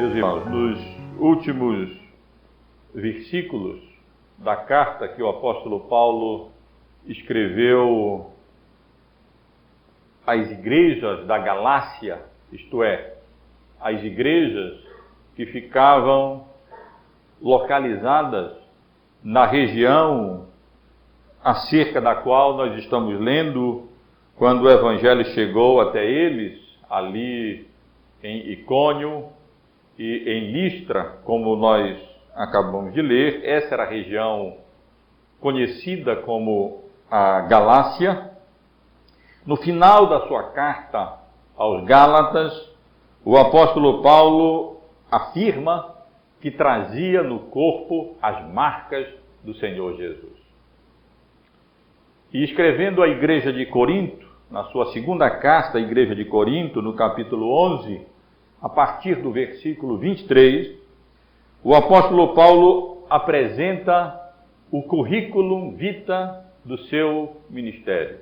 Meus irmãos, nos últimos versículos da carta que o apóstolo Paulo escreveu às igrejas da Galácia, isto é, às igrejas que ficavam localizadas na região acerca da qual nós estamos lendo quando o evangelho chegou até eles, ali em Icônio e em Listra, como nós acabamos de ler. Essa era a região conhecida como a Galácia. No final da sua carta aos Gálatas, o apóstolo Paulo afirma que trazia no corpo as marcas do Senhor Jesus. E escrevendo à igreja de Corinto, na sua segunda carta à igreja de Corinto, no capítulo 11, a partir do versículo 23, o apóstolo Paulo apresenta o currículum vitae do seu ministério.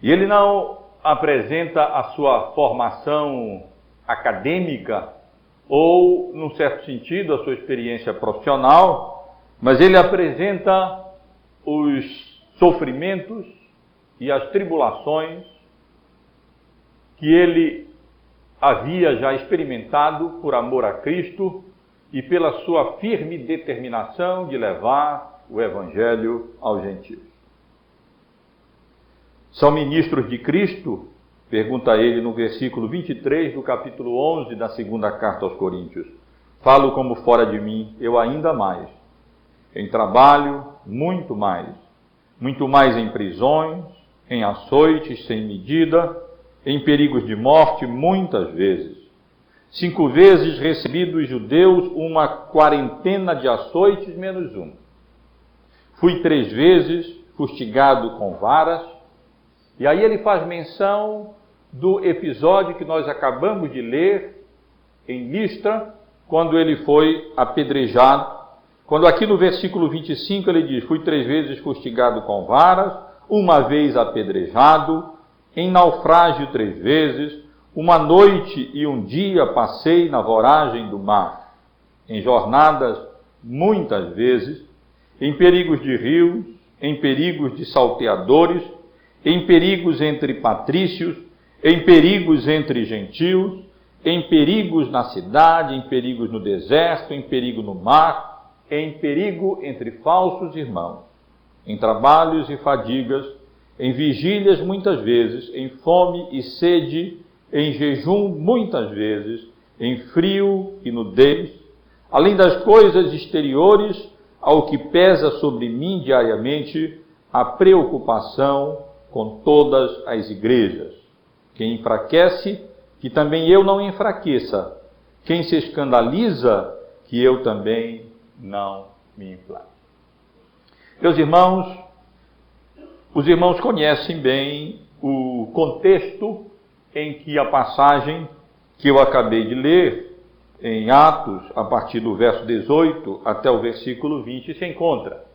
E ele não apresenta a sua formação acadêmica ou, num certo sentido, a sua experiência profissional, mas ele apresenta os sofrimentos e as tribulações que ele havia já experimentado por amor a Cristo e pela sua firme determinação de levar o Evangelho aos gentios. São ministros de Cristo? Pergunta ele no versículo 23 do capítulo 11 da segunda carta aos Coríntios. Falo como fora de mim, eu ainda mais. Em trabalho, muito mais em prisões, em açoites sem medida, em perigos de morte, muitas vezes. 5 vezes recebi dos judeus uma quarentena de açoites menos um. Fui 3 vezes fustigado com varas. E aí ele faz menção do episódio que nós acabamos de ler em Listra, quando ele foi apedrejado. Quando aqui no versículo 25 ele diz, fui 3 vezes fustigado com varas, 1 vez apedrejado, em naufrágio 3 vezes, 1 noite e 1 dia passei na voragem do mar, em jornadas muitas vezes, em perigos de rios, em perigos de salteadores, em perigos entre patrícios, em perigos entre gentios, em perigos na cidade, em perigos no deserto, em perigo no mar, em perigo entre falsos irmãos, em trabalhos e fadigas, em vigílias muitas vezes, em fome e sede, em jejum muitas vezes, em frio e nudez, além das coisas exteriores, ao que pesa sobre mim diariamente a preocupação com todas as igrejas. Quem enfraquece, que também eu não enfraqueça. Quem se escandaliza, que eu também não me inflame. Meus irmãos, os irmãos conhecem bem o contexto em que a passagem que eu acabei de ler, em Atos, a partir do verso 18 até o versículo 20, se encontra.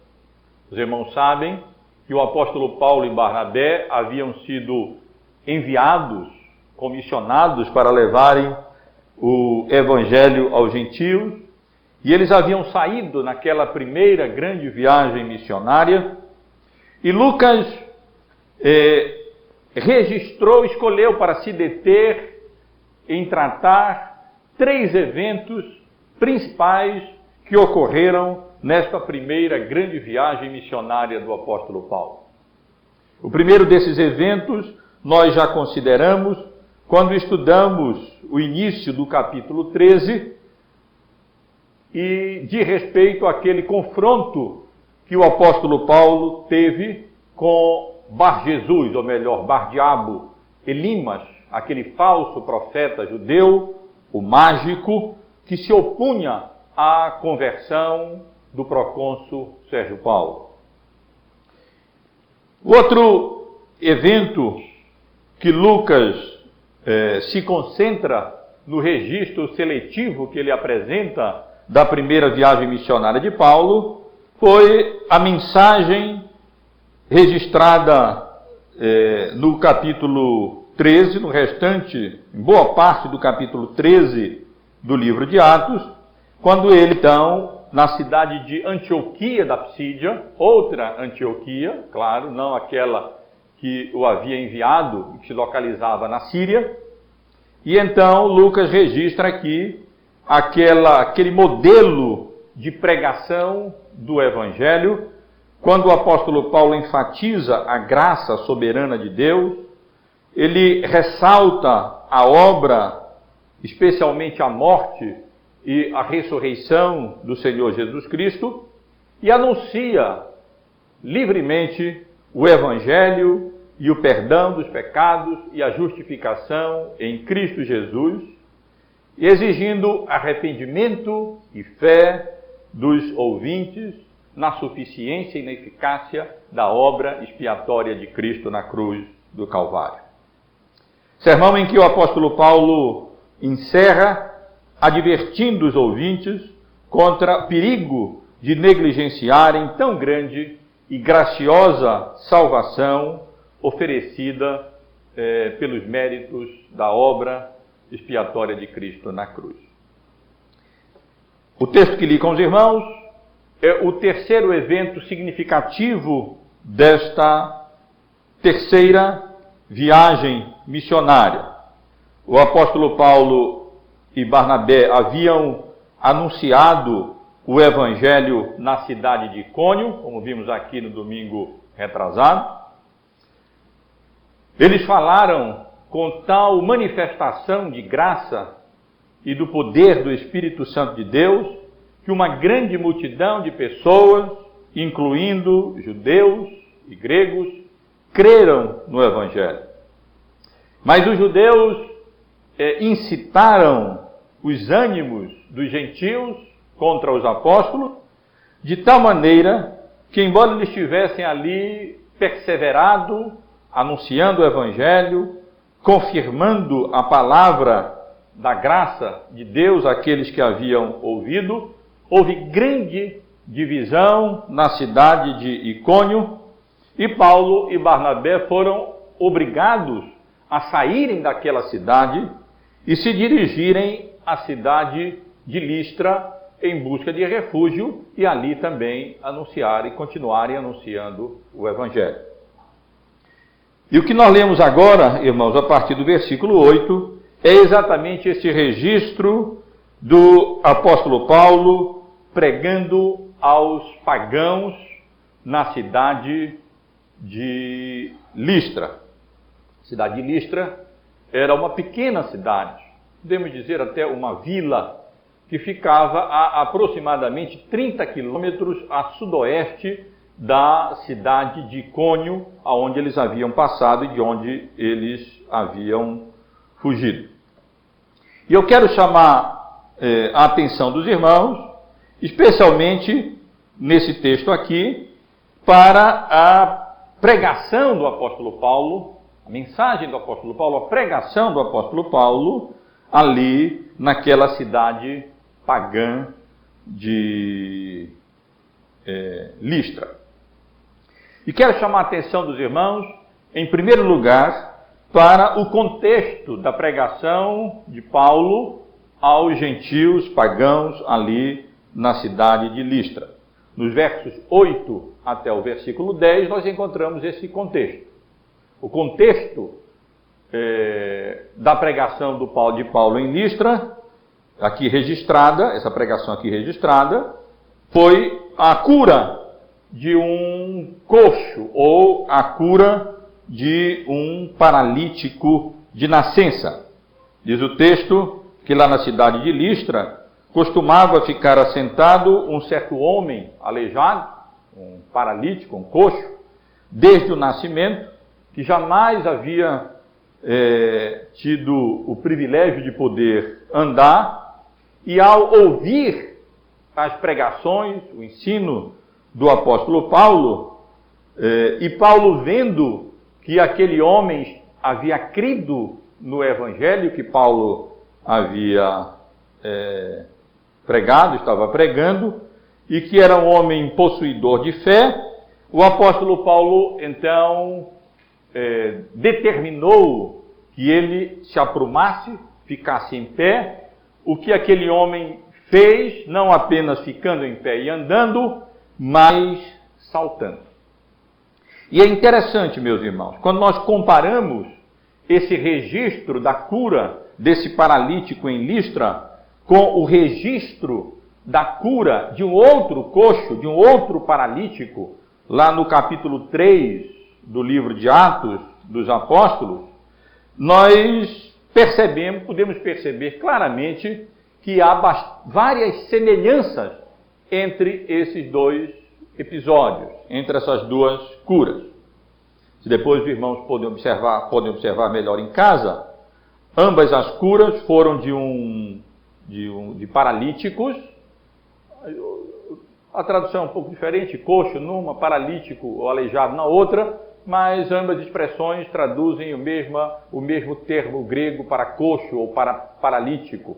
Os irmãos sabem que o apóstolo Paulo e Barnabé haviam sido enviados, comissionados para levarem o evangelho aos gentios, e eles haviam saído naquela primeira grande viagem missionária, e Lucas escolheu para se deter em tratar 3 eventos principais que ocorreram nesta primeira grande viagem missionária do apóstolo Paulo. O primeiro desses eventos nós já consideramos quando estudamos o início do capítulo 13 e de respeito àquele confronto que o apóstolo Paulo teve com Bar-Jesus, ou melhor, Bar-Diabo, Elimas, aquele falso profeta judeu, o mágico, que se opunha à conversão do procônsul Sérgio Paulo. O outro evento que Lucas se concentra no registro seletivo que ele apresenta da primeira viagem missionária de Paulo foi a mensagem registrada no capítulo 13, no restante, em boa parte do capítulo 13 do livro de Atos, quando ele, então, na cidade de Antioquia da Psídia, outra Antioquia, claro, não aquela que o havia enviado, que se localizava na Síria, e então Lucas registra aqui aquele modelo de pregação do Evangelho, quando o apóstolo Paulo enfatiza a graça soberana de Deus, ele ressalta a obra, especialmente a morte e a ressurreição do Senhor Jesus Cristo, e anuncia livremente o Evangelho e o perdão dos pecados e a justificação em Cristo Jesus, exigindo arrependimento e fé dos ouvintes na suficiência e na eficácia da obra expiatória de Cristo na cruz do Calvário. Sermão em que o apóstolo Paulo encerra advertindo os ouvintes contra o perigo de negligenciarem tão grande e graciosa salvação oferecida pelos méritos da obra expiatória de Cristo na cruz. O texto que li com os irmãos é o terceiro evento significativo desta terceira viagem missionária. O apóstolo Paulo e Barnabé haviam anunciado o evangelho na cidade de Icônio, como vimos aqui no domingo retrasado. Eles falaram com tal manifestação de graça e do poder do Espírito Santo de Deus, que uma grande multidão de pessoas, incluindo judeus e gregos, creram no evangelho. Mas os judeus incitaram os ânimos dos gentios contra os apóstolos, de tal maneira que, embora eles tivessem ali perseverado, anunciando o evangelho, confirmando a palavra da graça de Deus àqueles que haviam ouvido, houve grande divisão na cidade de Icônio, e Paulo e Barnabé foram obrigados a saírem daquela cidade e se dirigirem à cidade de Listra em busca de refúgio e ali também anunciarem, continuarem anunciando o evangelho. E o que nós lemos agora, irmãos, a partir do versículo 8, é exatamente esse registro do apóstolo Paulo pregando aos pagãos na cidade de Listra. A cidade de Listra era uma pequena cidade, podemos dizer até uma vila, que ficava a aproximadamente 30 quilômetros a sudoeste da cidade de Icônio, aonde eles haviam passado e de onde eles haviam fugido. E eu quero chamar a atenção dos irmãos, especialmente nesse texto aqui, para a pregação do apóstolo Paulo, a mensagem do apóstolo Paulo, a pregação do apóstolo Paulo, ali naquela cidade pagã de Listra. E quero chamar a atenção dos irmãos, em primeiro lugar, para o contexto da pregação de Paulo aos gentios pagãos ali na cidade de Listra. Nos versos 8 até o versículo 10, nós encontramos esse contexto. O contexto da pregação de Paulo em Listra, aqui registrada, essa pregação aqui registrada, foi a cura de um coxo ou a cura de um paralítico de nascença. Diz o texto que lá na cidade de Listra costumava ficar assentado um certo homem aleijado, um paralítico, um coxo, desde o nascimento, que jamais havia tido o privilégio de poder andar, e ao ouvir as pregações, o ensino do apóstolo Paulo, e Paulo vendo que aquele homem havia crido no evangelho que Paulo havia pregado, estava pregando, e que era um homem possuidor de fé, o apóstolo Paulo, então, determinou que ele se aprumasse, ficasse em pé, o que aquele homem fez, não apenas ficando em pé e andando, mas saltando. E é interessante, meus irmãos, quando nós comparamos esse registro da cura desse paralítico em Listra com o registro da cura de um outro coxo, de um outro paralítico, lá no capítulo 3 do livro de Atos dos Apóstolos, nós podemos perceber claramente que há várias semelhanças entre esses dois episódios, entre essas duas curas. Se depois os irmãos podem observar melhor em casa, ambas as curas foram de paralíticos. A tradução é um pouco diferente, coxo numa, paralítico ou aleijado na outra, mas ambas expressões traduzem o mesmo termo grego para coxo ou para paralítico.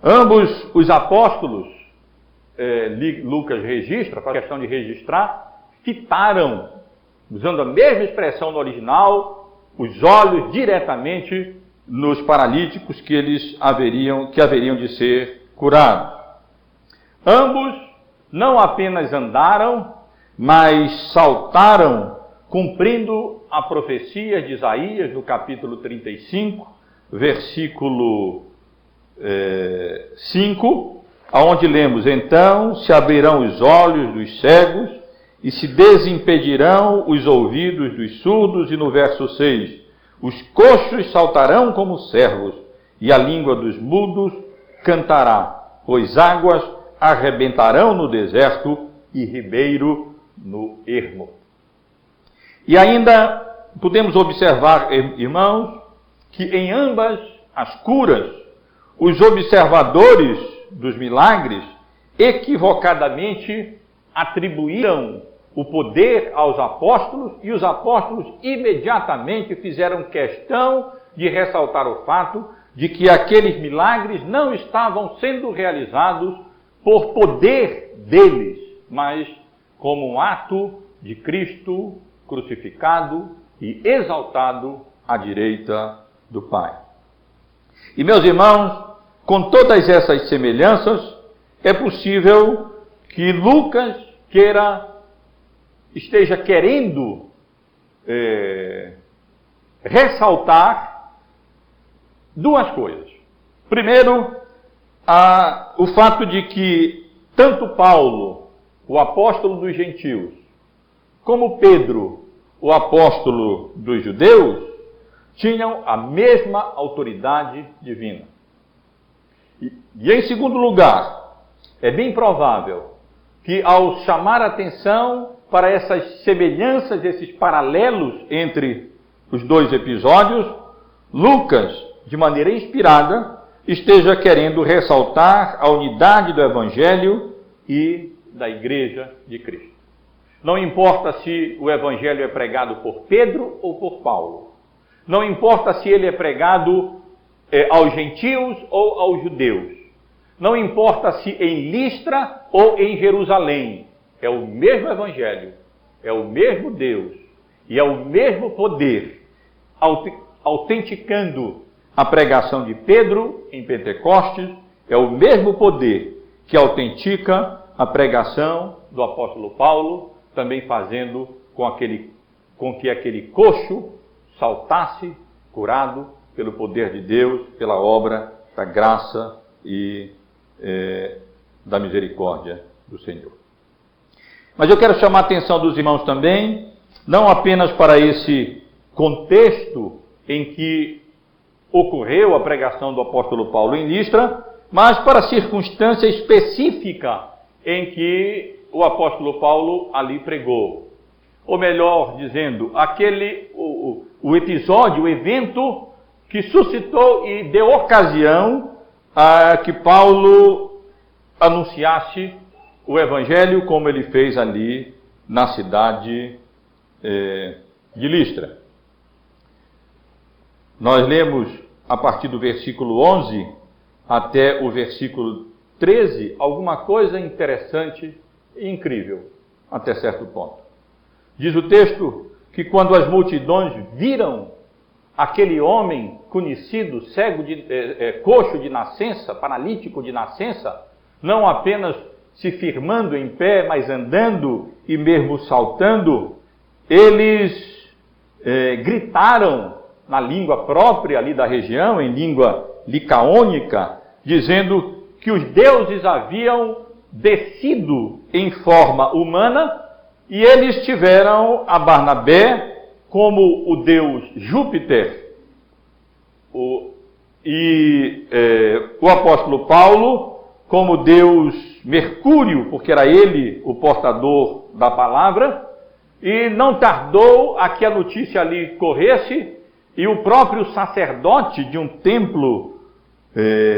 Ambos os apóstolos, Lucas registra, faz questão de registrar, fitaram, usando a mesma expressão no original, os olhos diretamente nos paralíticos que haveriam de ser curados. Ambos não apenas andaram, mas saltaram, cumprindo a profecia de Isaías, no capítulo 35, versículo 5, aonde lemos: então se abrirão os olhos dos cegos e se desimpedirão os ouvidos dos surdos, e no verso 6, os coxos saltarão como servos, e a língua dos mudos cantará, pois águas arrebentarão no deserto e ribeiro no ermo. E ainda podemos observar, irmãos, que em ambas as curas, os observadores dos milagres equivocadamente atribuíram o poder aos apóstolos, e os apóstolos imediatamente fizeram questão de ressaltar o fato de que aqueles milagres não estavam sendo realizados por poder deles, mas como um ato de Cristo crucificado e exaltado à direita do Pai. E, meus irmãos, com todas essas semelhanças, é possível que Lucas esteja querendo ressaltar duas coisas. Primeiro, o fato de que tanto Paulo, o apóstolo dos gentios, como Pedro, o apóstolo dos judeus, tinham a mesma autoridade divina. E em segundo lugar, é bem provável que ao chamar a atenção para essas semelhanças, esses paralelos entre os dois episódios, Lucas, de maneira inspirada, esteja querendo ressaltar a unidade do Evangelho e da Igreja de Cristo. Não importa se o Evangelho é pregado por Pedro ou por Paulo. Não importa se ele é pregado aos gentios ou aos judeus. Não importa se em Listra ou em Jerusalém. É o mesmo Evangelho, é o mesmo Deus e é o mesmo poder, autenticando a pregação de Pedro em Pentecostes, é o mesmo poder que autentica a pregação do apóstolo Paulo, também fazendo com que aquele coxo saltasse curado pelo poder de Deus, pela obra da graça e da misericórdia do Senhor. Mas eu quero chamar a atenção dos irmãos também, não apenas para esse contexto em que ocorreu a pregação do apóstolo Paulo em Listra, mas para a circunstância específica em que o apóstolo Paulo ali pregou. Ou melhor dizendo, o episódio, o evento que suscitou e deu ocasião a que Paulo anunciasse o Evangelho como ele fez ali na cidade de Listra. Nós lemos a partir do versículo 11 até o versículo 13 alguma coisa interessante e incrível, até certo ponto. Diz o texto que quando as multidões viram aquele homem conhecido, cego, coxo de nascença, paralítico de nascença, não apenas se firmando em pé, mas andando e mesmo saltando, eles gritaram na língua própria ali da região, em língua licaônica, dizendo que os deuses haviam descido em forma humana e eles tiveram a Barnabé como o deus Júpiter e o apóstolo Paulo como deus Mercúrio, porque era ele o portador da palavra, e não tardou a que a notícia ali corresse e o próprio sacerdote de um templo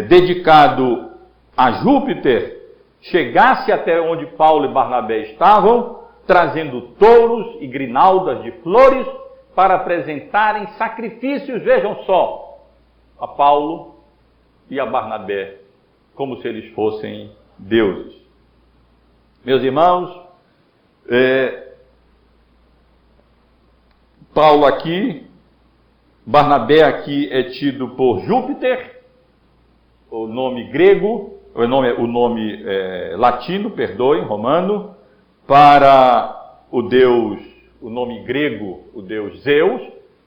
dedicado a Júpiter chegasse até onde Paulo e Barnabé estavam, trazendo touros e grinaldas de flores para apresentarem sacrifícios, vejam só, a Paulo e a Barnabé, como se eles fossem deuses. Meus irmãos, Paulo aqui, Barnabé aqui é tido por Júpiter, o nome grego, o nome latino, perdoem, romano, para o deus, o nome grego, o deus Zeus,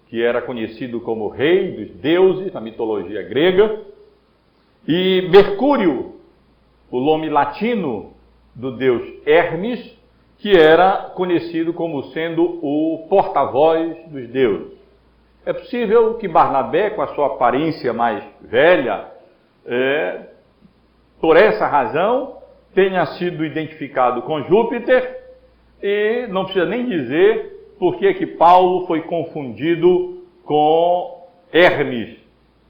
que era conhecido como rei dos deuses na mitologia grega, e Mercúrio, o nome latino do deus Hermes, que era conhecido como sendo o porta-voz dos deuses. É possível que Barnabé, com a sua aparência mais velha, por essa razão, tenha sido identificado com Júpiter, e não precisa nem dizer por que Paulo foi confundido com Hermes,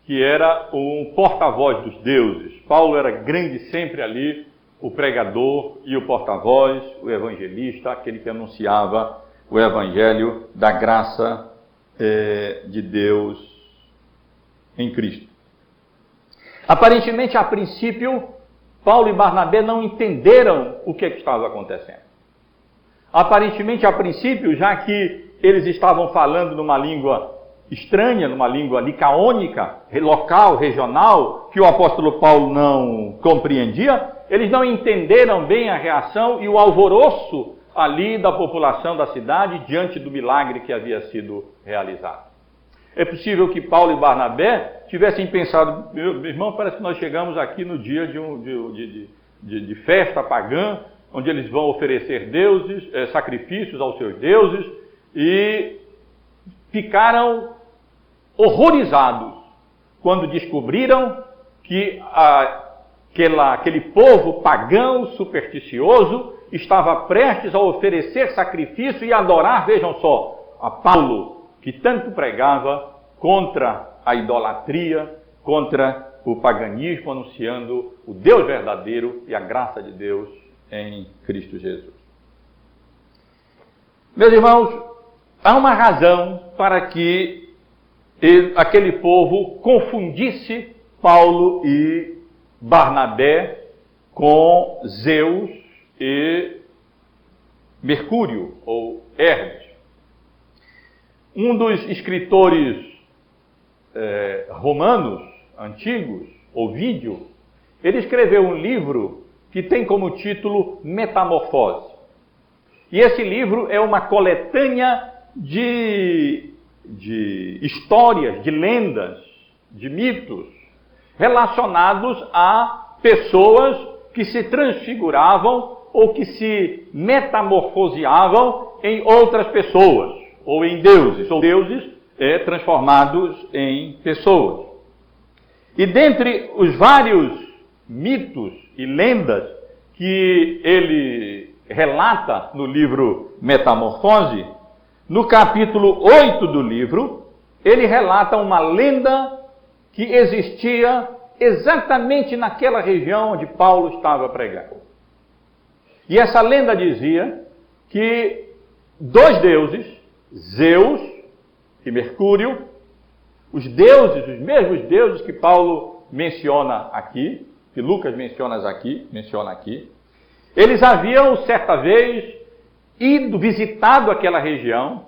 que era um porta-voz dos deuses. Paulo era grande sempre ali, o pregador e o porta-voz, o evangelista, aquele que anunciava o evangelho da graça de Deus em Cristo. Aparentemente, a princípio, Paulo e Barnabé não entenderam o que estava acontecendo. Aparentemente, a princípio, já que eles estavam falando numa língua estranha, numa língua licaônica, local, regional, que o apóstolo Paulo não compreendia, eles não entenderam bem a reação e o alvoroço ali da população da cidade diante do milagre que havia sido realizado. É possível que Paulo e Barnabé tivessem pensado, meu irmão, parece que nós chegamos aqui no dia de festa pagã, onde eles vão oferecer sacrifícios aos seus deuses, e ficaram horrorizados quando descobriram que aquele povo pagão, supersticioso, estava prestes a oferecer sacrifício e adorar, vejam só, a Paulo, que tanto pregava contra a idolatria, contra o paganismo, anunciando o Deus verdadeiro e a graça de Deus em Cristo Jesus. Meus irmãos, há uma razão para que aquele povo confundisse Paulo e Barnabé com Zeus e Mercúrio, ou Hermes. Um dos escritores romanos, antigos, Ovídio, ele escreveu um livro que tem como título Metamorfose. E esse livro é uma coletânea de histórias, de lendas, de mitos, relacionados a pessoas que se transfiguravam ou que se metamorfoseavam em outras pessoas, ou em deuses, ou deuses transformados em pessoas. E dentre os vários mitos e lendas que ele relata no livro Metamorfose, no capítulo 8 do livro, ele relata uma lenda que existia exatamente naquela região onde Paulo estava pregando. E essa lenda dizia que dois deuses, Zeus e Mercúrio, os mesmos deuses que Paulo menciona aqui, que Lucas menciona aqui, eles haviam certa vez visitado aquela região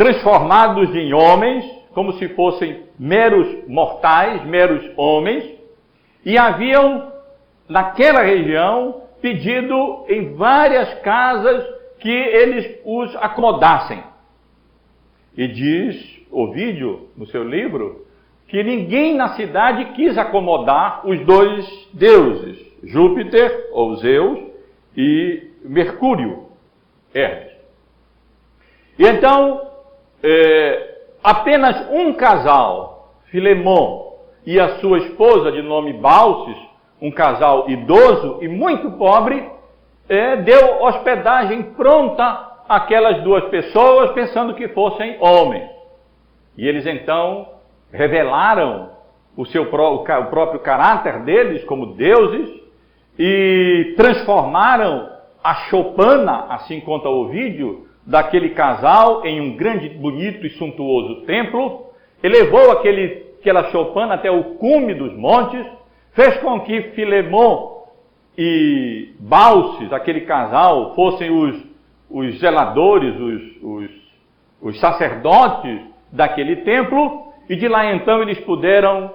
transformados em homens, como se fossem meros mortais, meros homens, e haviam, naquela região, pedido em várias casas que eles os acomodassem. E diz Ovídio, no seu livro, que ninguém na cidade quis acomodar os dois deuses, Júpiter, ou Zeus, e Mercúrio, Hermes. E então, apenas um casal, Filemon e a sua esposa de nome Baucis, um casal idoso e muito pobre, deu hospedagem pronta àquelas duas pessoas, pensando que fossem homens. E eles então revelaram o próprio caráter deles como deuses e transformaram a choupana, assim conta Ovídio, daquele casal em um grande, bonito e suntuoso templo, elevou aquela choupana até o cume dos montes, fez com que Filemon e Baucis, aquele casal, fossem os zeladores, os sacerdotes daquele templo, e de lá então eles puderam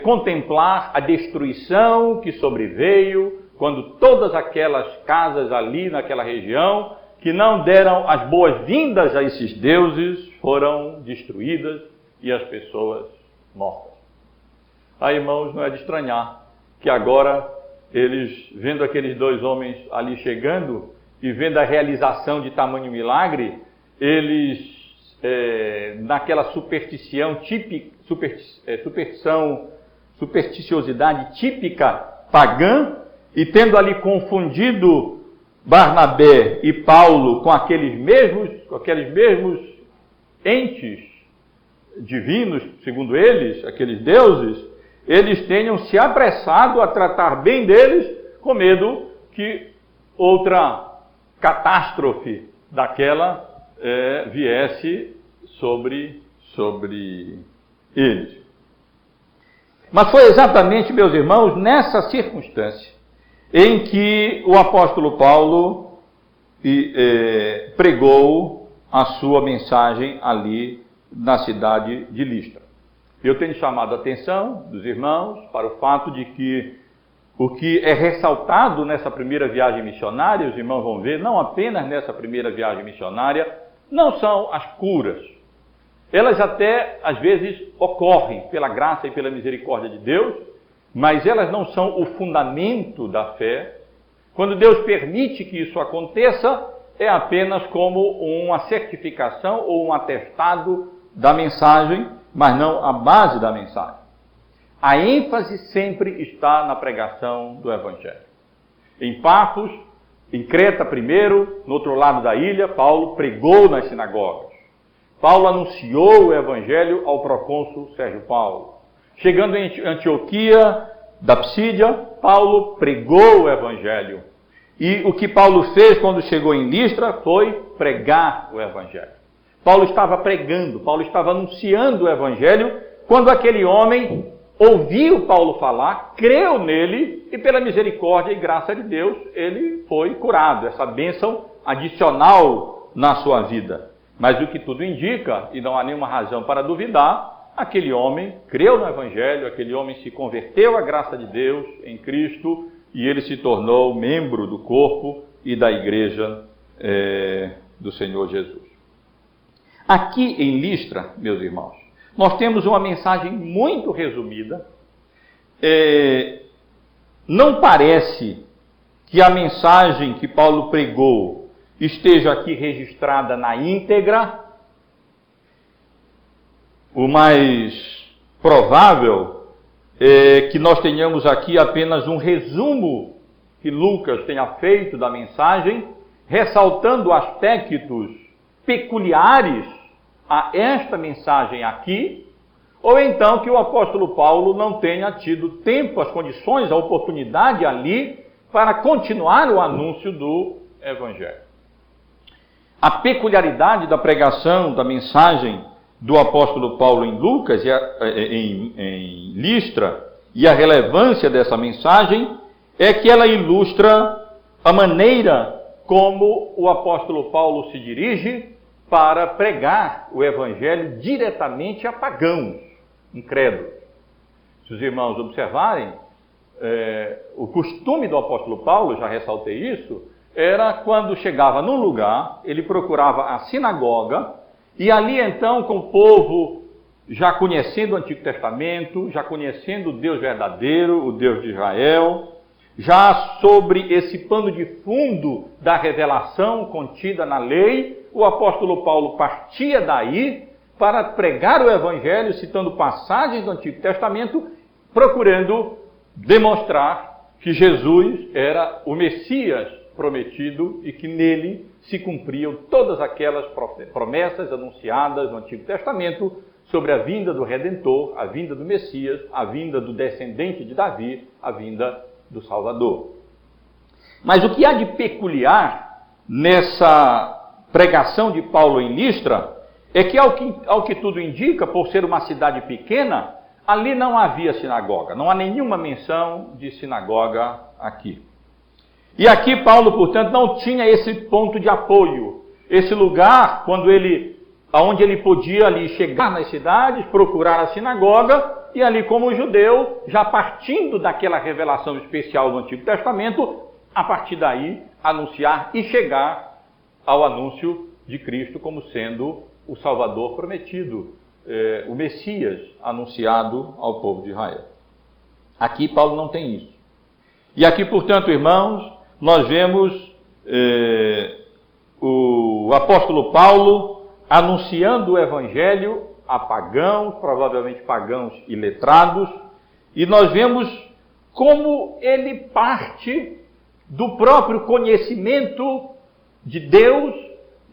contemplar a destruição que sobreveio quando todas aquelas casas ali naquela região, que não deram as boas-vindas a esses deuses, foram destruídas e as pessoas mortas. Aí, irmãos, não é de estranhar que agora eles, vendo aqueles dois homens ali chegando e vendo a realização de tamanho milagre, eles, naquela supersticiosidade típica pagã, e tendo ali confundido Barnabé e Paulo com aqueles mesmos entes divinos, segundo eles, aqueles deuses, eles tenham se apressado a tratar bem deles, com medo que outra catástrofe daquela viesse sobre eles. Mas foi exatamente, meus irmãos, nessa circunstância em que o apóstolo Paulo pregou a sua mensagem ali na cidade de Listra. Eu tenho chamado a atenção dos irmãos para o fato de que o que é ressaltado nessa primeira viagem missionária, os irmãos vão ver, não apenas nessa primeira viagem missionária, não são as curas. Elas até, às vezes, ocorrem pela graça e pela misericórdia de Deus, mas elas não são o fundamento da fé. Quando Deus permite que isso aconteça, é apenas como uma certificação ou um atestado da mensagem, mas não a base da mensagem. A ênfase sempre está na pregação do Evangelho. Em Pafos, em Creta primeiro, no outro lado da ilha, Paulo pregou nas sinagogas. Paulo anunciou o Evangelho ao procônsul Sérgio Paulo. Chegando em Antioquia da Psídia, Paulo pregou o Evangelho. E o que Paulo fez quando chegou em Listra foi pregar o Evangelho. Paulo estava pregando, Paulo estava anunciando o Evangelho, quando aquele homem ouviu Paulo falar, creu nele, e pela misericórdia e graça de Deus, ele foi curado. Essa bênção adicional na sua vida. Mas o que tudo indica, e não há nenhuma razão para duvidar, aquele homem creu no Evangelho, aquele homem se converteu à graça de Deus em Cristo, e ele se tornou membro do corpo e da igreja do Senhor Jesus. Aqui em Listra, meus irmãos, nós temos uma mensagem muito resumida. Não parece que a mensagem que Paulo pregou esteja aqui registrada na íntegra. O mais provável é que nós tenhamos aqui apenas um resumo que Lucas tenha feito da mensagem, ressaltando aspectos peculiares a esta mensagem aqui, ou então que o apóstolo Paulo não tenha tido tempo, as condições, a oportunidade ali para continuar o anúncio do Evangelho. A peculiaridade da pregação, da mensagem do apóstolo Paulo em Lucas, em Listra, e a relevância dessa mensagem é que ela ilustra a maneira como o apóstolo Paulo se dirige para pregar o evangelho diretamente a pagãos, incrédulos. Se os irmãos observarem, o costume do apóstolo Paulo, já ressaltei isso, era quando chegava num lugar, ele procurava a sinagoga, e ali então, com o povo já conhecendo o Antigo Testamento, já conhecendo o Deus verdadeiro, o Deus de Israel, já sobre esse pano de fundo da revelação contida na lei, o apóstolo Paulo partia daí para pregar o evangelho, citando passagens do Antigo Testamento, procurando demonstrar que Jesus era o Messias prometido e que nele se cumpriam todas aquelas promessas anunciadas no Antigo Testamento sobre a vinda do Redentor, a vinda do Messias, a vinda do descendente de Davi, a vinda do Salvador. Mas o que há de peculiar nessa pregação de Paulo em Listra é que, ao que tudo indica, por ser uma cidade pequena, ali não havia sinagoga, não há nenhuma menção de sinagoga aqui. E aqui Paulo, portanto, não tinha esse ponto de apoio, esse lugar onde ele podia ali chegar nas cidades, procurar a sinagoga, e ali como judeu, já partindo daquela revelação especial do Antigo Testamento, a partir daí anunciar e chegar ao anúncio de Cristo como sendo o Salvador prometido, o Messias anunciado ao povo de Israel. Aqui Paulo não tem isso. E aqui, portanto, irmãos, nós vemos o apóstolo Paulo anunciando o evangelho a pagãos, provavelmente pagãos iletrados, e nós vemos como ele parte do próprio conhecimento de Deus,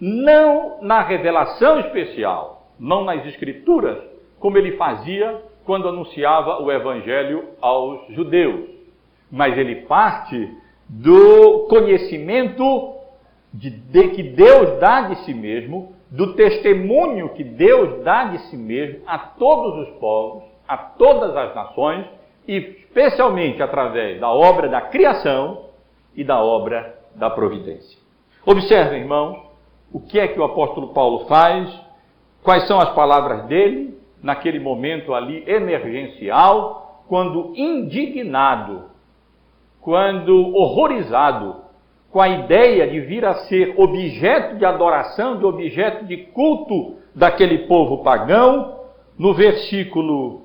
não na revelação especial, não nas Escrituras, como ele fazia quando anunciava o evangelho aos judeus, mas ele parte do conhecimento de que Deus dá de si mesmo, do testemunho que Deus dá de si mesmo a todos os povos, a todas as nações, e especialmente através da obra da criação e da obra da providência. Observem, irmãos, o que é que o apóstolo Paulo faz, quais são as palavras dele, naquele momento ali emergencial, quando indignado, quando horrorizado, com a ideia de vir a ser objeto de adoração, de objeto de culto daquele povo pagão, no versículo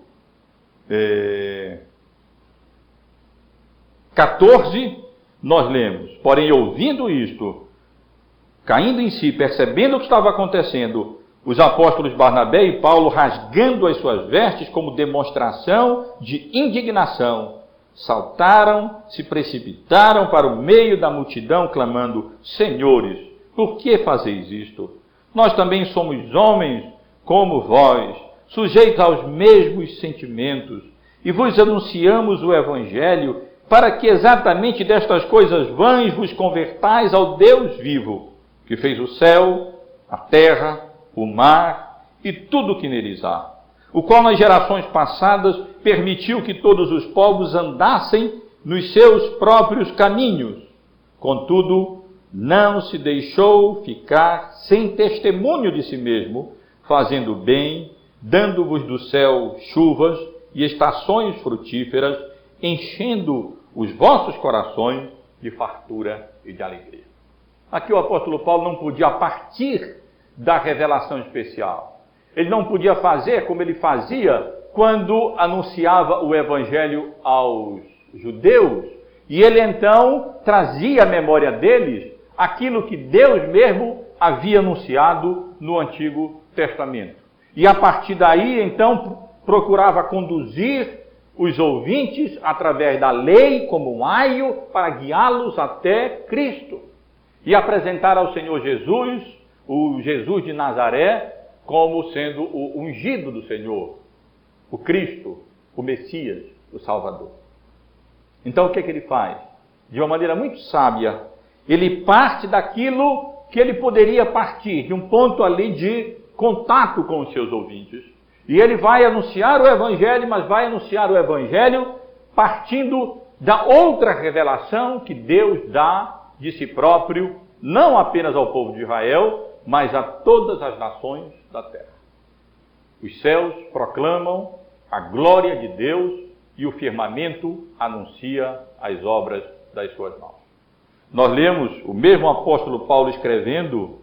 14, nós lemos: porém, ouvindo isto, caindo em si, percebendo o que estava acontecendo, os apóstolos Barnabé e Paulo, rasgando as suas vestes como demonstração de indignação, saltaram, se precipitaram para o meio da multidão, clamando: Senhores, por que fazeis isto? Nós também somos homens como vós, sujeitos aos mesmos sentimentos, e vos anunciamos o Evangelho, para que exatamente destas coisas vãs vos convertais ao Deus vivo, que fez o céu, a terra, o mar e tudo o que neles há, o qual nas gerações passadas permitiu que todos os povos andassem nos seus próprios caminhos. Contudo, não se deixou ficar sem testemunho de si mesmo, fazendo bem, dando-vos do céu chuvas e estações frutíferas, enchendo os vossos corações de fartura e de alegria. Aqui o apóstolo Paulo não podia partir da revelação especial. Ele não podia fazer como ele fazia quando anunciava o evangelho aos judeus, e ele então trazia à memória deles aquilo que Deus mesmo havia anunciado no Antigo Testamento. E a partir daí, então, procurava conduzir os ouvintes através da lei como um aio para guiá-los até Cristo e apresentar ao Senhor Jesus, o Jesus de Nazaré, como sendo o ungido do Senhor, o Cristo, o Messias, o Salvador. Então o que ele faz? De uma maneira muito sábia, ele parte daquilo que ele poderia partir, de um ponto ali de contato com os seus ouvintes. E ele vai anunciar o Evangelho, mas vai anunciar o Evangelho partindo da outra revelação que Deus dá de si próprio, não apenas ao povo de Israel, mas a todas as nações da terra. Os céus proclamam a glória de Deus e o firmamento anuncia as obras das suas mãos. Nós lemos o mesmo apóstolo Paulo escrevendo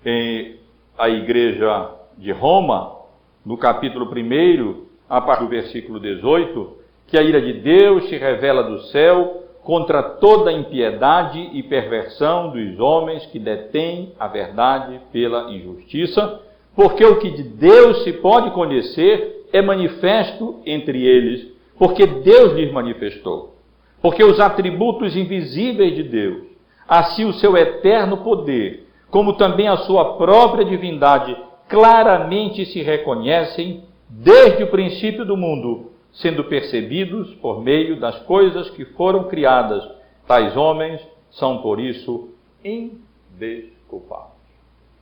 em a igreja de Roma, no capítulo 1, a partir do versículo 18, que a ira de Deus se revela do céu contra toda impiedade e perversão dos homens que detêm a verdade pela injustiça, porque o que de Deus se pode conhecer é manifesto entre eles, porque Deus lhes manifestou. Porque os atributos invisíveis de Deus, assim o seu eterno poder, como também a sua própria divindade, claramente se reconhecem desde o princípio do mundo, sendo percebidos por meio das coisas que foram criadas. Tais homens são, por isso, indesculpáveis.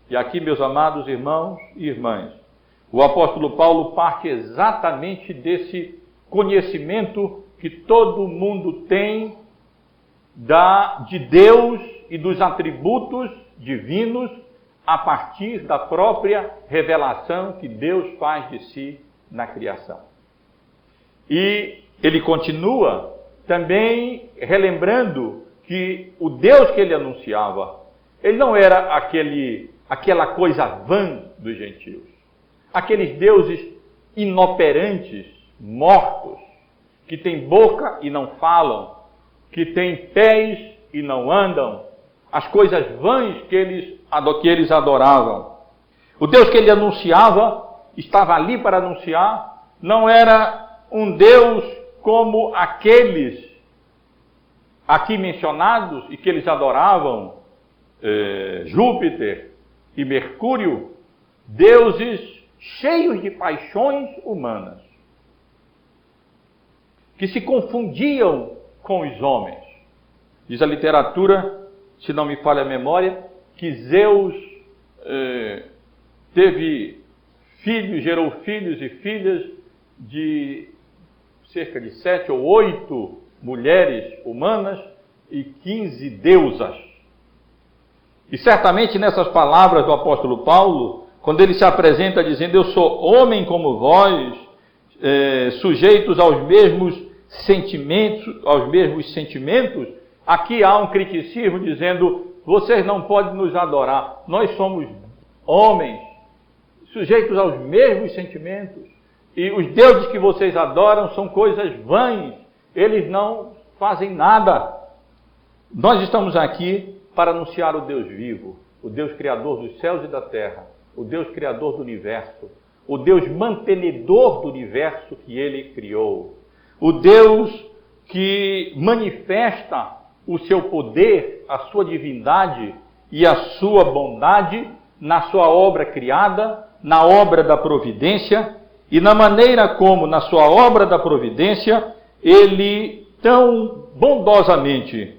E aqui, meus amados irmãos e irmãs, o apóstolo Paulo parte exatamente desse conhecimento que todo mundo tem de Deus e dos atributos divinos a partir da própria revelação que Deus faz de si na criação. E ele continua também relembrando que o Deus que ele anunciava, ele não era aquela coisa vã dos gentios, aqueles deuses inoperantes, mortos, que têm boca e não falam, que têm pés e não andam, as coisas vãs que eles adoravam. O Deus que ele anunciava, estava ali para anunciar, não era um Deus como aqueles aqui mencionados e que eles adoravam, Júpiter e Mercúrio, deuses cheios de paixões humanas, que se confundiam com os homens. Diz a literatura, se não me falha a memória, que Zeus gerou filhos e filhas de cerca de 7 ou 8 mulheres humanas e 15 deusas. E certamente nessas palavras do apóstolo Paulo, quando ele se apresenta dizendo, eu sou homem como vós, sujeitos aos mesmos sentimentos, aqui há um criticismo dizendo, vocês não podem nos adorar, nós somos homens, sujeitos aos mesmos sentimentos, e os deuses que vocês adoram são coisas vãs, eles não fazem nada. Nós estamos aqui para anunciar o Deus vivo, o Deus criador dos céus e da terra, o Deus criador do universo, o Deus mantenedor do universo que ele criou, o Deus que manifesta o seu poder, a sua divindade e a sua bondade na sua obra criada, na obra da providência, e na maneira como, na sua obra da providência, ele tão bondosamente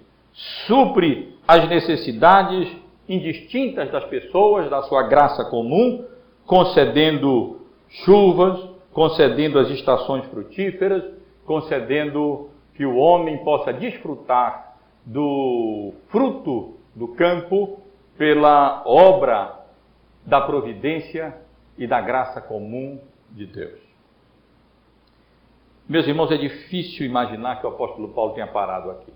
supre as necessidades indistintas das pessoas, da sua graça comum, concedendo chuvas, concedendo as estações frutíferas, concedendo que o homem possa desfrutar do fruto do campo pela obra da providência e da graça comum de Deus. Meus irmãos, é difícil imaginar que o apóstolo Paulo tenha parado aqui.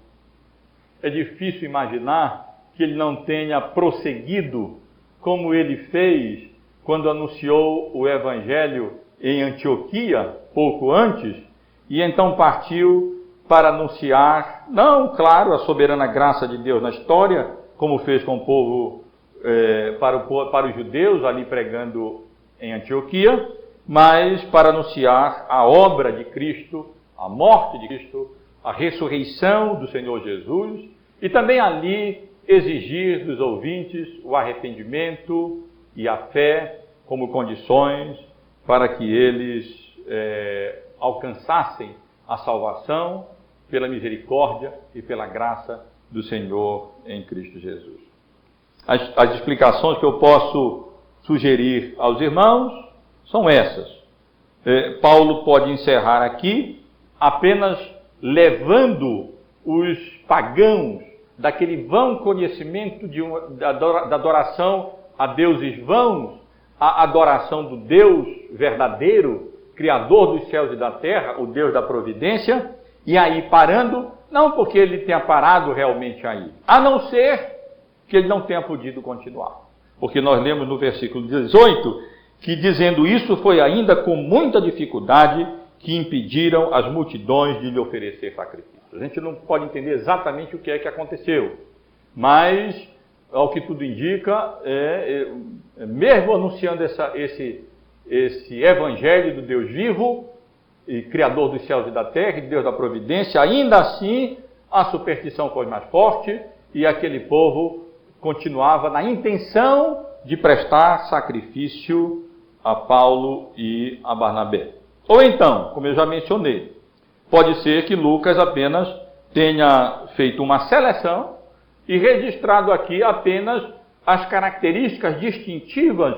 É difícil imaginar que ele não tenha prosseguido como ele fez quando anunciou o Evangelho em Antioquia, pouco antes, e então partiu para anunciar, não, claro, a soberana graça de Deus na história, como fez com o povo, para os judeus, ali pregando em Antioquia, mas para anunciar a obra de Cristo, a morte de Cristo, a ressurreição do Senhor Jesus, e também ali exigir dos ouvintes o arrependimento e a fé como condições para que eles alcançassem a salvação pela misericórdia e pela graça do Senhor em Cristo Jesus. As explicações que eu posso sugerir aos irmãos são essas. Paulo pode encerrar aqui apenas levando os pagãos daquele vão conhecimento da adoração a deuses vãos, a adoração do Deus verdadeiro, Criador dos céus e da terra, o Deus da providência, e aí parando, não porque ele tenha parado realmente aí, a não ser que ele não tenha podido continuar. Porque nós lemos no versículo 18, que dizendo isso foi ainda com muita dificuldade que impediram as multidões de lhe oferecer sacrifícios. A gente não pode entender exatamente o que é que aconteceu, mas, ao que tudo indica, mesmo anunciando esse evangelho do Deus vivo, e Criador dos céus e da terra, e Deus da providência, ainda assim a superstição foi mais forte, e aquele povo continuava na intenção de prestar sacrifício a Paulo e a Barnabé. Ou então, como eu já mencionei, pode ser que Lucas apenas tenha feito uma seleção e registrado aqui apenas as características distintivas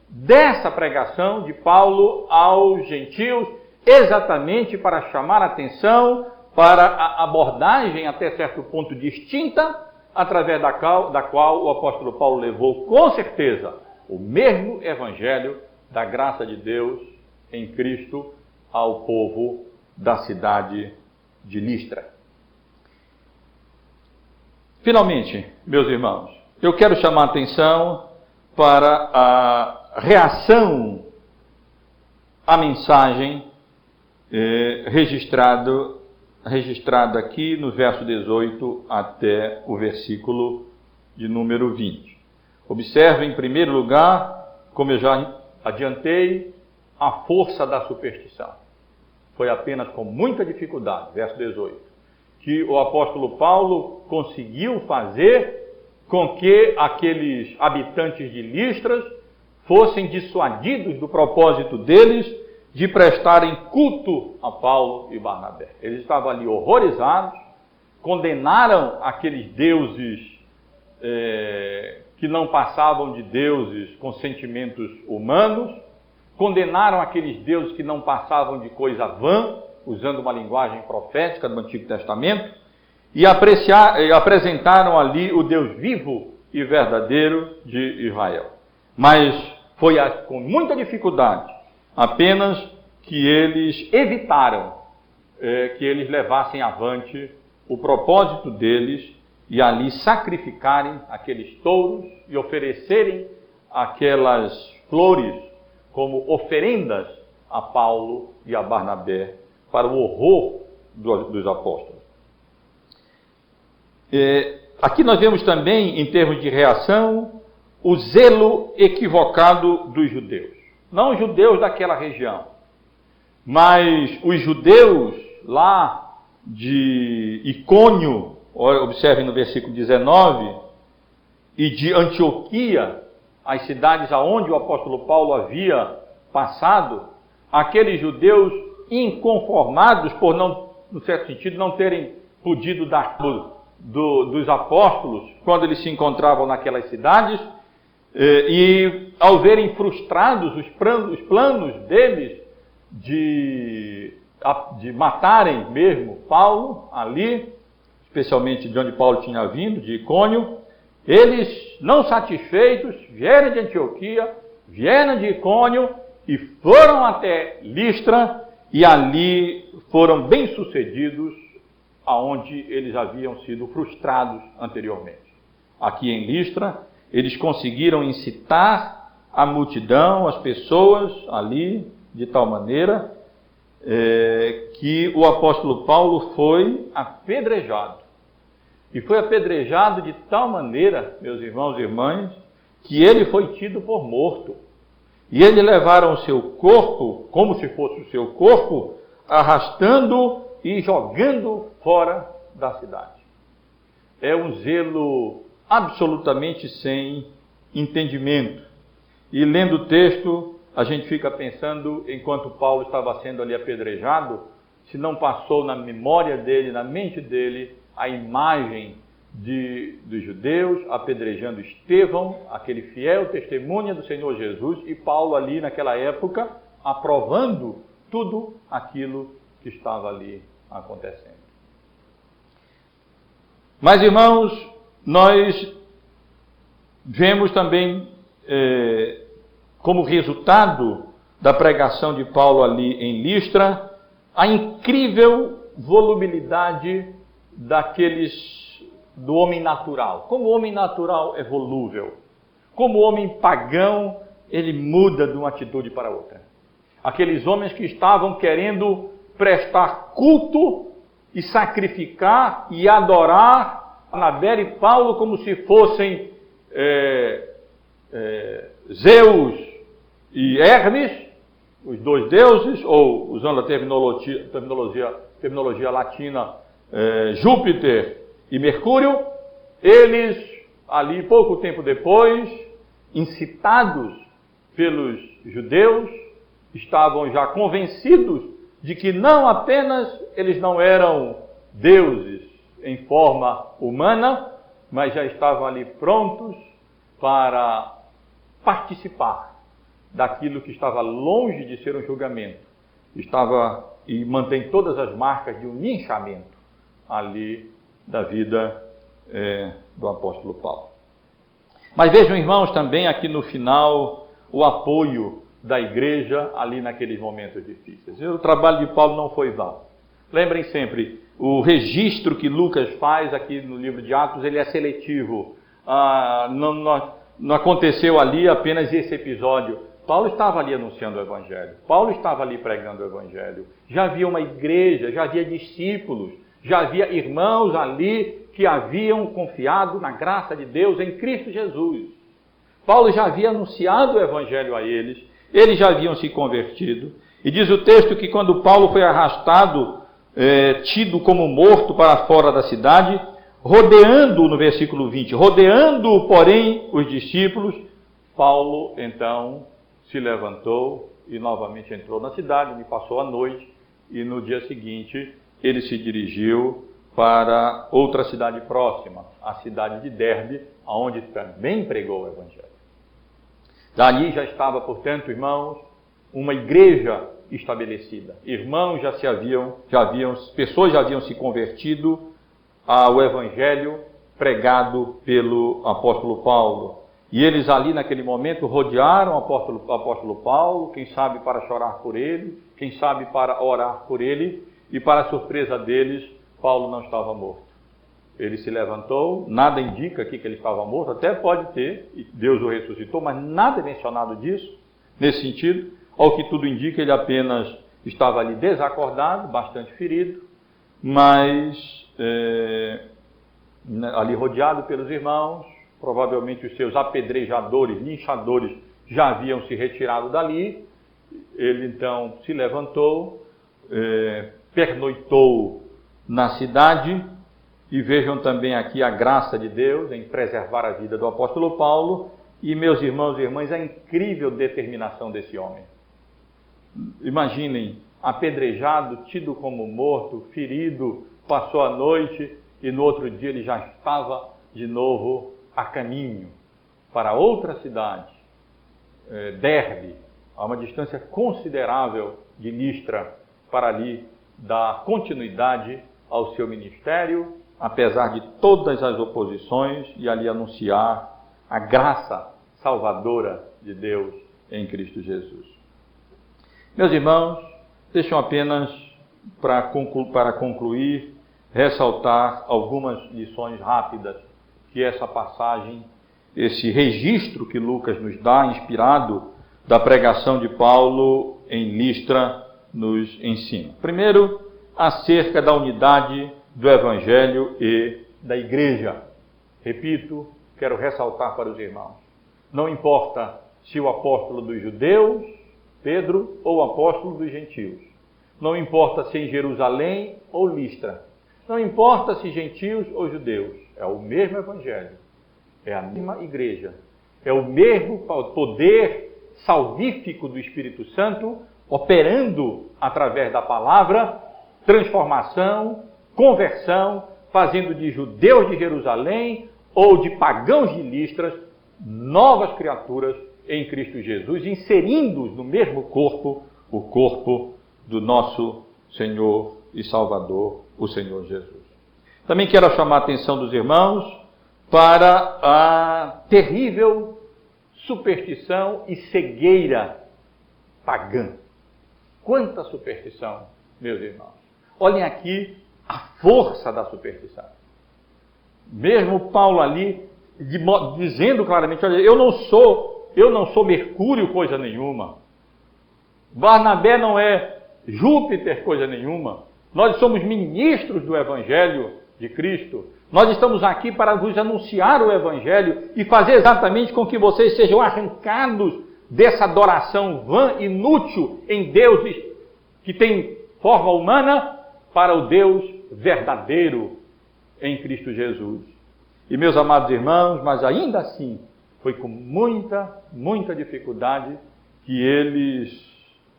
dessa pregação de Paulo aos gentios, exatamente para chamar a atenção para a abordagem até certo ponto distinta, através da qual o apóstolo Paulo levou com certeza o mesmo evangelho da graça de Deus em Cristo ao povo da cidade de Listra. Finalmente, meus irmãos, eu quero chamar a atenção para a reação à mensagem registrada aqui no verso 18 até o versículo de número 20. Observe, em primeiro lugar, como eu já adiantei, a força da superstição. Foi apenas com muita dificuldade, verso 18, que o apóstolo Paulo conseguiu fazer com que aqueles habitantes de Listras fossem dissuadidos do propósito deles de prestarem culto a Paulo e Barnabé. Eles estavam ali horrorizados, condenaram aqueles deuses que não passavam de deuses com sentimentos humanos, condenaram aqueles deuses que não passavam de coisa vã, usando uma linguagem profética do Antigo Testamento, e apresentaram ali o Deus vivo e verdadeiro de Israel. Mas foi com muita dificuldade apenas que eles evitaram que eles levassem avante o propósito deles e ali sacrificarem aqueles touros e oferecerem aquelas flores como oferendas a Paulo e a Barnabé para o horror dos apóstolos. Aqui nós vemos também, em termos de reação, o zelo equivocado dos judeus. Não os judeus daquela região, mas os judeus lá de Icônio, observem no versículo 19, e de Antioquia, as cidades aonde o apóstolo Paulo havia passado, aqueles judeus inconformados por não, no certo sentido, não terem podido dar dos apóstolos quando eles se encontravam naquelas cidades, e ao verem frustrados os planos deles de matarem mesmo Paulo ali, especialmente de onde Paulo tinha vindo, de Icônio, eles, não satisfeitos, vieram de Antioquia, vieram de Icônio e foram até Listra, e ali foram bem-sucedidos aonde eles haviam sido frustrados anteriormente. Aqui em Listra, eles conseguiram incitar a multidão, as pessoas ali, de tal maneira que o apóstolo Paulo foi apedrejado. E foi apedrejado de tal maneira, meus irmãos e irmãs, que ele foi tido por morto. E eles levaram o seu corpo, como se fosse o seu corpo, arrastando e jogando fora da cidade. É um zelo absolutamente sem entendimento. E lendo o texto, a gente fica pensando, enquanto Paulo estava sendo ali apedrejado, se não passou na memória dele, na mente dele, a imagem dos judeus apedrejando Estevão, aquele fiel testemunha do Senhor Jesus, e Paulo ali naquela época aprovando tudo aquilo que estava ali acontecendo. Mas, irmãos, nós vemos também como resultado da pregação de Paulo ali em Listra, a incrível volubilidade do homem natural. Como o homem natural é volúvel, como o homem pagão, ele muda de uma atitude para outra. Aqueles homens que estavam querendo prestar culto e sacrificar e adorar Barnabé e Paulo como se fossem Zeus e Hermes, os dois deuses, ou usando a terminologia latina, Júpiter e Mercúrio, eles ali pouco tempo depois, incitados pelos judeus, estavam já convencidos de que não apenas eles não eram deuses em forma humana, mas já estavam ali prontos para participar daquilo que estava longe de ser um julgamento. E mantém todas as marcas de um linchamento ali da vida do apóstolo Paulo. Mas vejam, irmãos, também aqui no final, o apoio da igreja ali naqueles momentos difíceis. O trabalho de Paulo não foi vão. Lembrem sempre, o registro que Lucas faz aqui no livro de Atos, ele é seletivo. Não aconteceu ali apenas esse episódio. Paulo estava ali anunciando o Evangelho. Paulo estava ali pregando o Evangelho. Já havia uma igreja, já havia discípulos, já havia irmãos ali que haviam confiado na graça de Deus em Cristo Jesus. Paulo já havia anunciado o Evangelho a eles já haviam se convertido. E diz o texto que quando Paulo foi arrastado, tido como morto para fora da cidade, rodeando, no versículo 20, rodeando, porém, os discípulos, Paulo, então, se levantou e novamente entrou na cidade, onde passou a noite, e no dia seguinte ele se dirigiu para outra cidade próxima, a cidade de Derbe, onde também pregou o Evangelho. Dali já estava, portanto, irmãos, uma igreja estabelecida. Irmãos pessoas já haviam se convertido ao Evangelho pregado pelo apóstolo Paulo. E eles ali naquele momento rodearam o apóstolo Paulo, quem sabe para chorar por ele, quem sabe para orar por ele, e para a surpresa deles, Paulo não estava morto. Ele se levantou, nada indica aqui que ele estava morto, até pode ter, e Deus o ressuscitou, mas nada é mencionado disso, nesse sentido. Ao que tudo indica, ele apenas estava ali desacordado, bastante ferido, mas ali rodeado pelos irmãos, provavelmente os seus apedrejadores, linchadores, já haviam se retirado dali. Ele então se levantou, pernoitou na cidade. E vejam também aqui a graça de Deus em preservar a vida do apóstolo Paulo. E, meus irmãos e irmãs, a incrível determinação desse homem. Imaginem, apedrejado, tido como morto, ferido, passou a noite e no outro dia ele já estava de novo a caminho para outra cidade, Derbe, a uma distância considerável de Listra, para ali dar continuidade ao seu ministério, apesar de todas as oposições, e ali anunciar a graça salvadora de Deus em Cristo Jesus. Meus irmãos, deixam apenas para concluir, ressaltar algumas lições rápidas que essa passagem, esse registro que Lucas nos dá, inspirado da pregação de Paulo em Listra, nos ensina. Primeiro, acerca da unidade do Evangelho e da Igreja. Repito, quero ressaltar para os irmãos. Não importa se o apóstolo dos judeus, Pedro, ou o apóstolo dos gentios. Não importa se em Jerusalém ou Listra. Não importa se gentios ou judeus. É o mesmo Evangelho. É a mesma igreja. É o mesmo poder salvífico do Espírito Santo operando através da palavra, transformação, conversão, fazendo de judeus de Jerusalém ou de pagãos de Listras novas criaturas em Cristo Jesus, inserindo-os no mesmo corpo, o corpo do nosso Senhor e Salvador, o Senhor Jesus. Também quero chamar a atenção dos irmãos para a terrível superstição e cegueira pagã. Quanta superstição, meus irmãos. Olhem aqui a força da superstição. Mesmo Paulo ali dizendo claramente, olha, eu não sou Mercúrio coisa nenhuma. Barnabé não é Júpiter coisa nenhuma. Nós somos ministros do Evangelho de Cristo. Nós estamos aqui para vos anunciar o Evangelho e fazer exatamente com que vocês sejam arrancados dessa adoração vã, inútil em deuses que têm forma humana, para o Deus verdadeiro em Cristo Jesus. E meus amados irmãos, mas ainda assim, foi com muita dificuldade que eles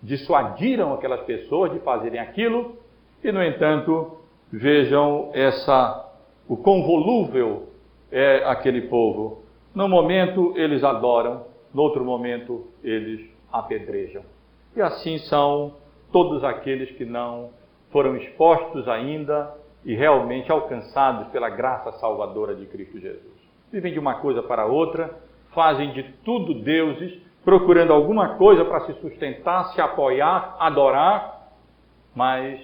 dissuadiram aquelas pessoas de fazerem aquilo, e no entanto, vejam o quão volúvel é aquele povo. No momento eles adoram, no outro momento eles apedrejam. E assim são todos aqueles que não foram expostos ainda e realmente alcançados pela graça salvadora de Cristo Jesus. Vivem de uma coisa para outra, fazem de tudo deuses, procurando alguma coisa para se sustentar, se apoiar, adorar, mas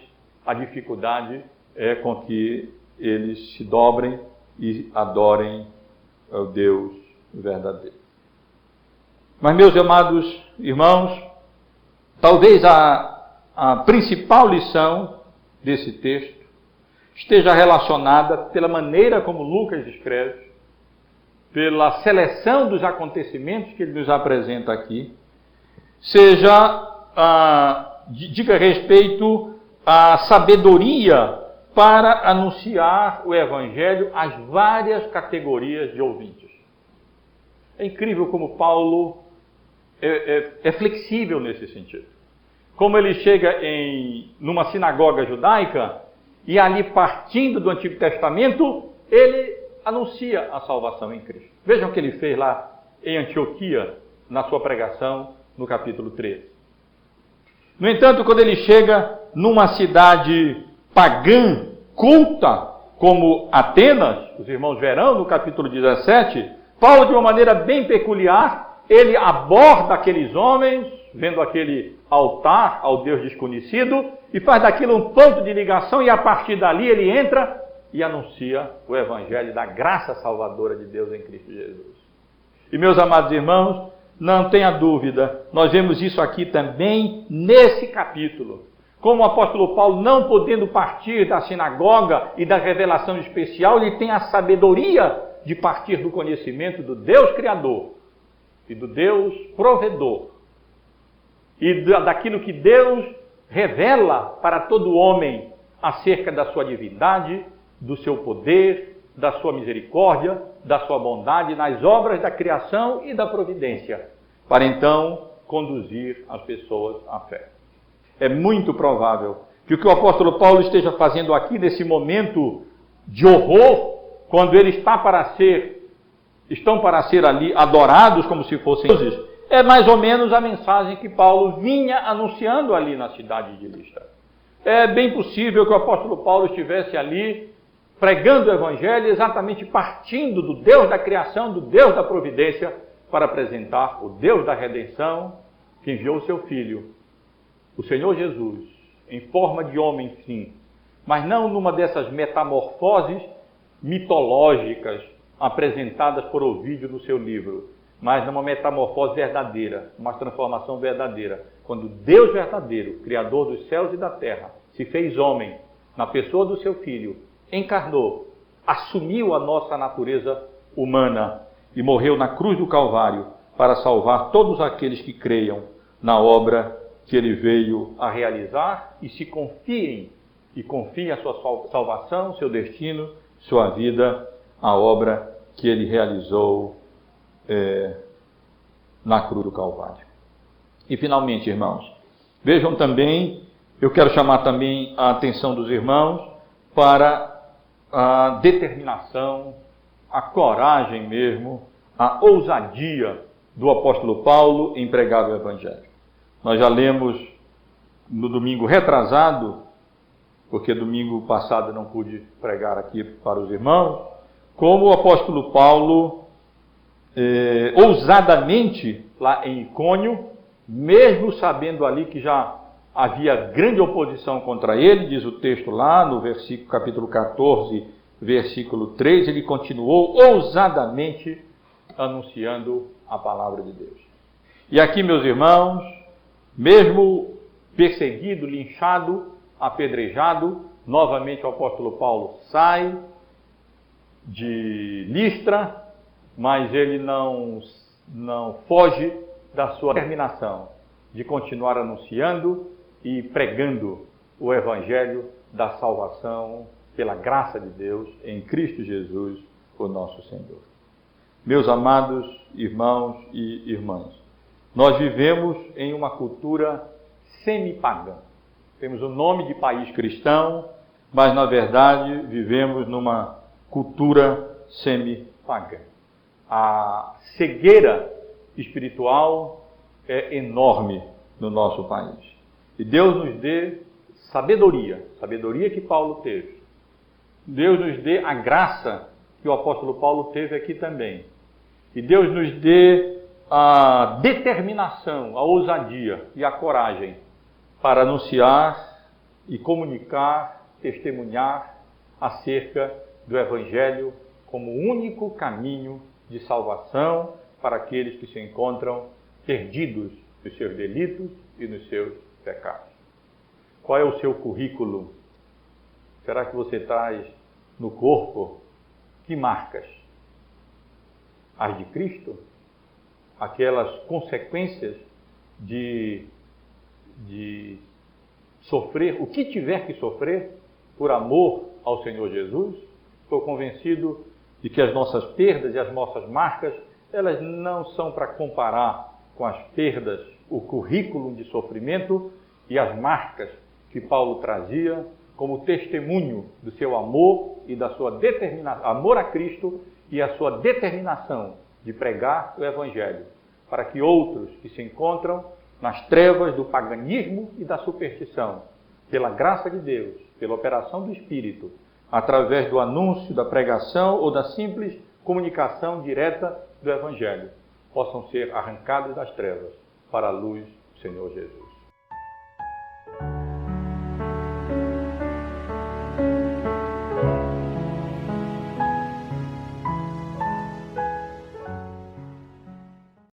a dificuldade é com que eles se dobrem e adorem ao Deus verdadeiro. Mas, meus amados irmãos, talvez a principal lição desse texto esteja relacionada pela maneira como Lucas escreve, pela seleção dos acontecimentos que ele nos apresenta aqui, diga respeito à sabedoria para anunciar o Evangelho às várias categorias de ouvintes. É incrível como Paulo é flexível nesse sentido. Como ele chega numa sinagoga judaica e ali, partindo do Antigo Testamento, ele anuncia a salvação em Cristo. Vejam o que ele fez lá em Antioquia, na sua pregação, no capítulo 13. No entanto, quando ele chega numa cidade pagã, culta, como Atenas, os irmãos verão no capítulo 17, Paulo, de uma maneira bem peculiar, ele aborda aqueles homens, vendo aquele altar ao Deus desconhecido, e faz daquilo um ponto de ligação, e a partir dali ele entra e anuncia o Evangelho da graça salvadora de Deus em Cristo Jesus. E meus amados irmãos, não tenha dúvida, nós vemos isso aqui também nesse capítulo. Como o apóstolo Paulo, não podendo partir da sinagoga e da revelação especial, ele tem a sabedoria de partir do conhecimento do Deus Criador e do Deus Provedor e daquilo que Deus revela para todo homem acerca da sua divindade, do seu poder, da sua misericórdia, da sua bondade nas obras da criação e da providência, para então conduzir as pessoas à fé. É muito provável que o apóstolo Paulo esteja fazendo aqui nesse momento de horror, quando eles estão para ser ali adorados como se fossem deuses, é mais ou menos a mensagem que Paulo vinha anunciando ali na cidade de Listra. É bem possível que o apóstolo Paulo estivesse ali pregando o Evangelho, exatamente partindo do Deus da criação, do Deus da providência, para apresentar o Deus da redenção, que enviou o seu Filho, o Senhor Jesus, em forma de homem, sim, mas não numa dessas metamorfoses mitológicas apresentadas por Ovídio no seu livro, mas numa metamorfose verdadeira, uma transformação verdadeira, quando Deus verdadeiro, Criador dos céus e da terra, se fez homem na pessoa do seu Filho, encarnou, assumiu a nossa natureza humana e morreu na cruz do Calvário para salvar todos aqueles que creiam na obra que ele veio a realizar e confiem a sua salvação, seu destino, sua vida, a obra que ele realizou na cruz do Calvário. E finalmente, irmãos, vejam também, eu quero chamar também a atenção dos irmãos para a determinação, a coragem mesmo, a ousadia do apóstolo Paulo em pregar o Evangelho. Nós já lemos no domingo retrasado, porque domingo passado eu não pude pregar aqui para os irmãos, como o apóstolo Paulo ousadamente lá em Icônio, mesmo sabendo ali que já havia grande oposição contra ele, diz o texto lá no capítulo 14, versículo 3, ele continuou ousadamente anunciando a palavra de Deus. E aqui, meus irmãos, mesmo perseguido, linchado, apedrejado, novamente o apóstolo Paulo sai de Listra, mas ele não foge da sua determinação de continuar anunciando e pregando o evangelho da salvação pela graça de Deus em Cristo Jesus, o nosso Senhor. Meus amados irmãos e irmãs, nós vivemos em uma cultura semi-pagã. Temos o nome de país cristão, mas na verdade vivemos numa cultura semi-pagã. A cegueira espiritual é enorme no nosso país. E Deus nos dê sabedoria que Paulo teve. Deus nos dê a graça que o apóstolo Paulo teve aqui também. E Deus nos dê a determinação, a ousadia e a coragem para anunciar e comunicar, testemunhar acerca do Evangelho como o único caminho de salvação para aqueles que se encontram perdidos nos seus delitos e nos seus pecados. Qual é o seu currículo? Será que você traz no corpo que marcas? As de Cristo? Aquelas consequências de sofrer o que tiver que sofrer por amor ao Senhor Jesus? Estou convencido de que as nossas perdas e as nossas marcas, elas não são para comparar com as perdas, o currículo de sofrimento e as marcas que Paulo trazia como testemunho do seu amor e da sua determinação, amor a Cristo e a sua determinação de pregar o Evangelho, para que outros que se encontram nas trevas do paganismo e da superstição, pela graça de Deus, pela operação do Espírito, através do anúncio, da pregação ou da simples comunicação direta do Evangelho, possam ser arrancados das trevas para a luz do Senhor Jesus.